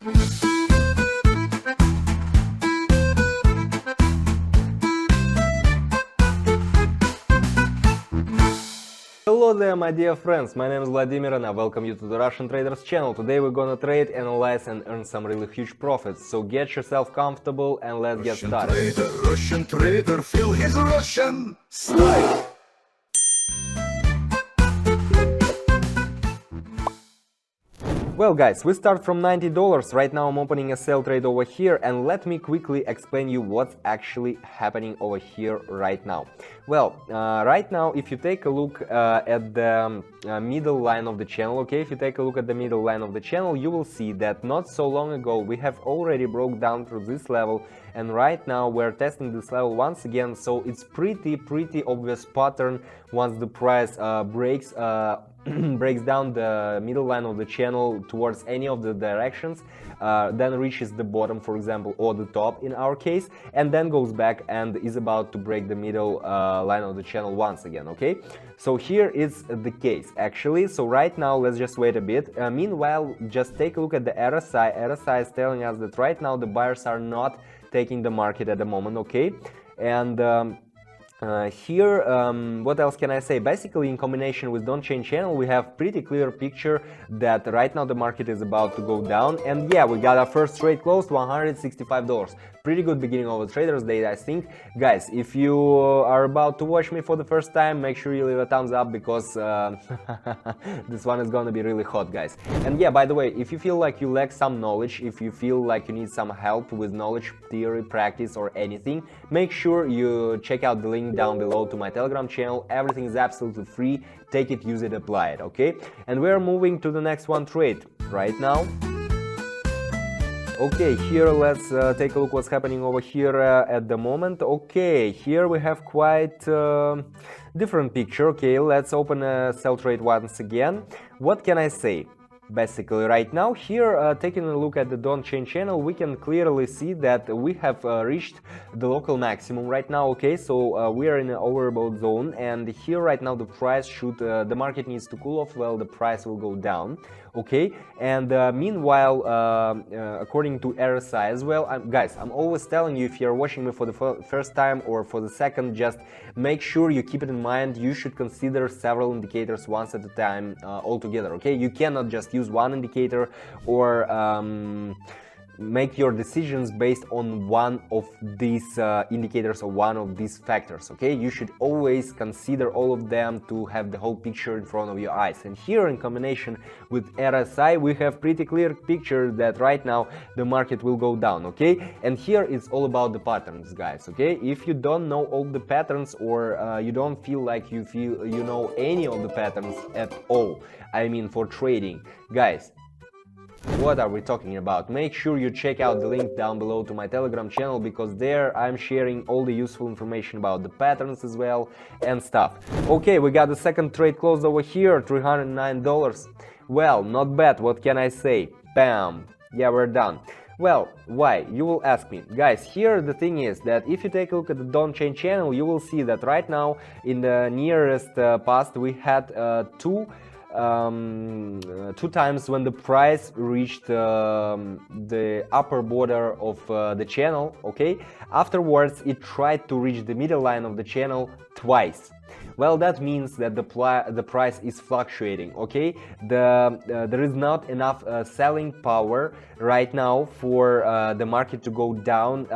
Hello there, my dear friends, my name is Vladimir and I welcome you to the Russian Traders channel. Today we're gonna trade, analyze and earn some really huge profits. So get yourself comfortable and let's get started. Russian trader, feel his Russian style. Well guys, we start from $90. Right now I'm opening a sell trade over here and let me quickly explain you what's actually happening over here right now. Well, right now if you take a look at the middle line of the channel, okay, if you take a look at the middle line of the channel, you will see that not so long ago we have already broke down through this level, and right now we're testing this level once again, so it's pretty obvious pattern. Once the price breaks down the middle line of the channel towards any of the directions, then reaches the bottom, for example, or the top in our case, and then goes back and is about to break the middle line of the channel once again, okay? So here is the case actually. So right now let's just wait a bit. Meanwhile, just take a look at the RSI. RSI is telling us that right now the buyers are not taking the market at the moment, okay? And here, what else can I say? Basically, in combination with Don't Change Channel, we have pretty clear picture that right now the market is about to go down. And yeah, we got our first trade closed, $165. Pretty good beginning of the Traders Day, I think. Guys, if you are about to watch me for the first time, make sure you leave a thumbs up because this one is gonna be really hot, guys. And yeah, by the way, if you feel like you lack some knowledge, if you feel like you need some help with knowledge, theory, practice or anything, make sure you check out the link down below to my Telegram channel. Everything is absolutely free. Take it, use it, apply it, okay? And we're moving to the next one trade right now. Okay, here let's take a look what's happening over here at the moment. Okay, here we have quite different picture. Okay, let's open a sell trade once again. What can I say? Basically, right now here, taking a look at the Don't Change channel, we can clearly see that we have reached the local maximum right now. Okay, so we are in an overbought zone, and here right now the price should, the market needs to cool off. Well, the price will go down. Okay, and meanwhile, according to RSI as well, guys, I'm always telling you, if you're watching me for the first time or for the second, just make sure you keep it in mind. You should consider several indicators once at a time altogether. Okay, you cannot just use one indicator or make your decisions based on one of these indicators or one of these factors. Okay, you should always consider all of them to have the whole picture in front of your eyes. And here, in combination with RSI, we have pretty clear picture that right now the market will go down. Okay, and here it's all about the patterns, guys. Okay, if you don't know all the patterns, or you don't feel like you know any of the patterns at all, I mean for trading, guys, what are we talking about? Make sure you check out the link down below to my Telegram channel, because there I'm sharing all the useful information about the patterns as well and stuff. Okay, we got the second trade closed over here, $309. Well, not bad, what can I say? Bam! Yeah, we're done. Well, why? You will ask me. Guys, here the thing is that if you take a look at the Don't Change channel, you will see that right now in the nearest past we had two times when the price reached the upper border of the channel. Okay, afterwards it tried to reach the middle line of the channel twice. Well, that means that the price is fluctuating. Okay, there is not enough selling power right now for the market to go down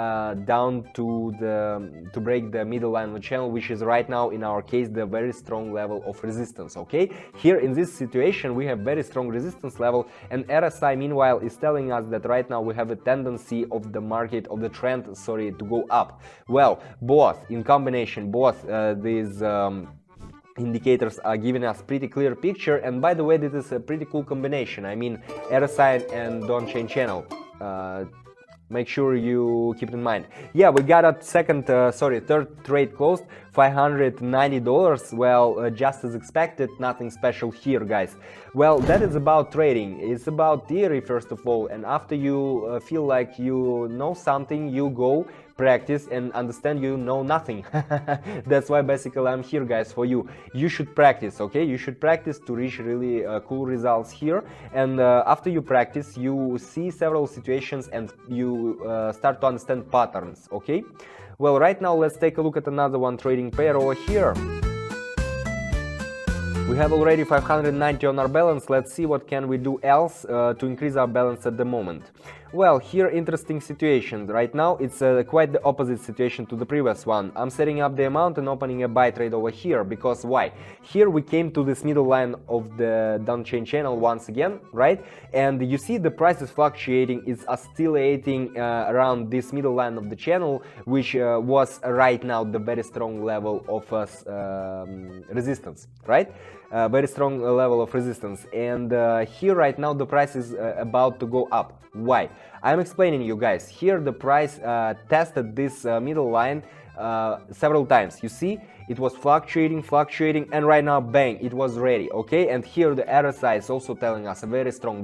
to break the middle line of the channel, which is right now in our case the very strong level of resistance. Okay, here in this situation we have very strong resistance level, and RSI meanwhile is telling us that right now we have a tendency of the market, of the trend, sorry, to go up. Well, both in combination, both these indicators are giving us pretty clear picture. And by the way, this is a pretty cool combination. I mean, RSI and Don't Change channel. Make sure you keep it in mind. Yeah, we got a third trade closed, $590. Well, just as expected, nothing special here, guys. Well, that is about trading. It's about theory, first of all, and after you feel like you know something, you go, practice and understand you know nothing. That's why basically I'm here, guys, for you. You should practice, okay? You should practice to reach really cool results here, and after you practice you see several situations and you start to understand patterns, okay? Well, right now let's take a look at another one trading pair over here. We have already 590 on our balance. Let's see what can we do else to increase our balance at the moment. Well, here interesting situation. Right now it's quite the opposite situation to the previous one. I'm setting up the amount and opening a buy trade over here, because why? Here we came to this middle line of the downchain channel once again, right? And you see the price is fluctuating, it's oscillating around this middle line of the channel, which was right now the very strong level of resistance, right? Very strong level of resistance, and here right now the price is about to go up. Why? I'm explaining you guys. Here the price tested this middle line several times. You see, it was fluctuating, and right now bang, it was ready, okay? And here the RSI is also telling us a very strong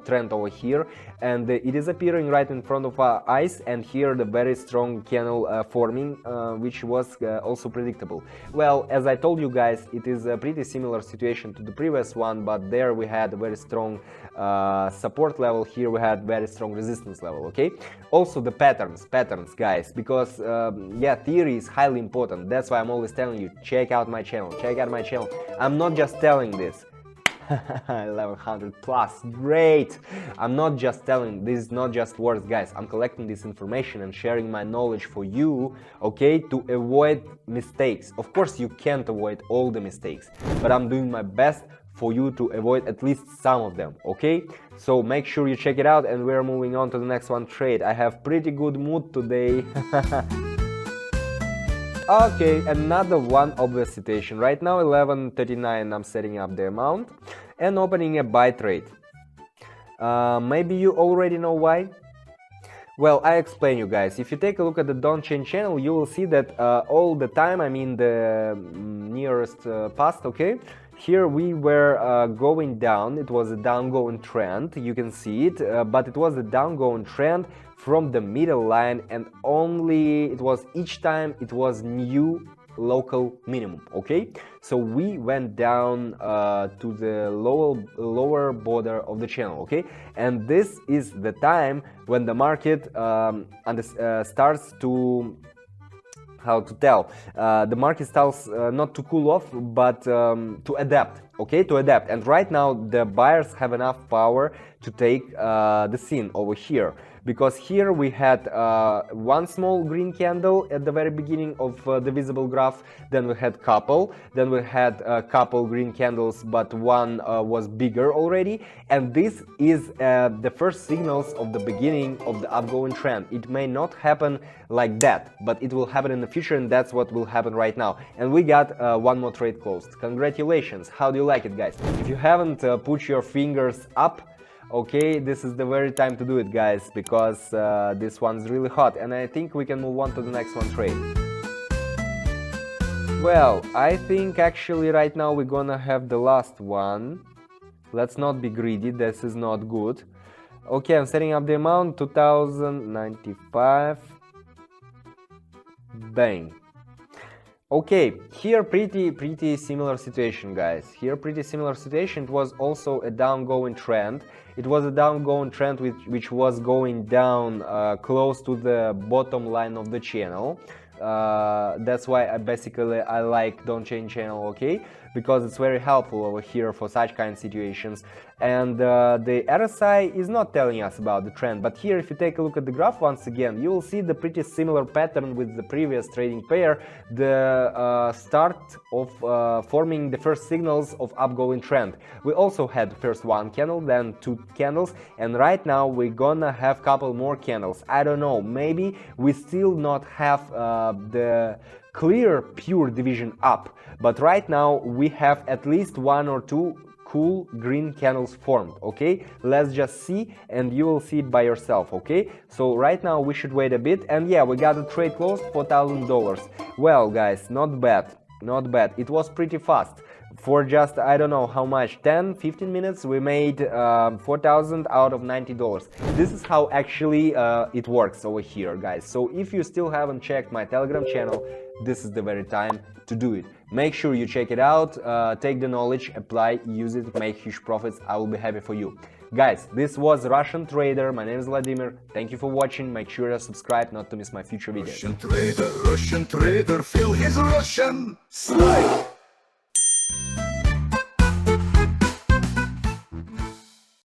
trend over here, and it is appearing right in front of our eyes, and here the very strong candle forming, which was also predictable. Well, as I told you guys, it is a pretty similar situation to the previous one, but there we had a very strong support level, here we had very strong resistance level, okay? Also the patterns, guys, because yeah, theory is highly important. That's why I'm always telling you, check out my channel. I'm not just telling this. 1100 plus, great. I'm not just telling, this is not just words, guys. I'm collecting this information and sharing my knowledge for you, okay, to avoid mistakes. Of course you can't avoid all the mistakes, but I'm doing my best for you to avoid at least some of them, okay? So make sure you check it out, and we're moving on to the next one trade. I have pretty good mood today. Okay, another one obvious situation. Right now 11:39, I'm setting up the amount and opening a buy trade. Maybe you already know why. Well, I explain you guys. If you take a look at the downchain channel, you will see that all the time, I mean the nearest past, okay, here we were going down. It was a downgoing trend, you can see it, but it was a downgoing trend from the middle line, and only it was each time it was new local minimum, okay? So we went down to the lower border of the channel, okay? And this is the time when the market starts to, how to tell, the market starts not to cool off, but to adapt, okay, to adapt. And right now the buyers have enough power to take the scene over here, because here we had one small green candle at the very beginning of the visible graph, then we had couple, then we had a couple green candles, but one was bigger already, and this is the first signals of the beginning of the upgoing trend. It may not happen like that, but it will happen in the future, and that's what will happen right now. And we got one more trade closed. Congratulations. How do you like it, guys? If you haven't put your fingers up, okay, this is the very time to do it, guys, because this one's really hot, and I think we can move on to the next one trade. Well, I think actually right now we're gonna have the last one. Let's not be greedy, this is not good. Okay, I'm setting up the amount, 2095. Bang. Okay, here pretty similar situation, guys. Here pretty similar situation. It was also a downgoing trend. It was a downgoing trend which was going down close to the bottom line of the channel. That's why I like downchain channel, okay, because it's very helpful over here for such kind of situations. And the RSI is not telling us about the trend, but here if you take a look at the graph once again, you will see the pretty similar pattern with the previous trading pair, the start of forming the first signals of upgoing trend. We also had first one candle, then two candles, and right now we're gonna have couple more candles. I don't know, maybe we still not have the clear pure division up, but right now we have at least one or two cool green candles formed, okay? Let's just see, and you will see it by yourself, okay? So right now we should wait a bit, and yeah, we got a trade closed for $1,000. Well, guys, not bad, not bad. It was pretty fast. For just, I don't know how much, 10-15 minutes, we made 4,000 out of $90. This is how actually it works over here, guys. So if you still haven't checked my Telegram channel, this is the very time to do it. Make sure you check it out, take the knowledge, apply, use it, make huge profits. I will be happy for you. Guys, this was Russian Trader. My name is Vladimir. Thank you for watching. Make sure to subscribe not to miss my future videos. Russian trader, feel his Russian style.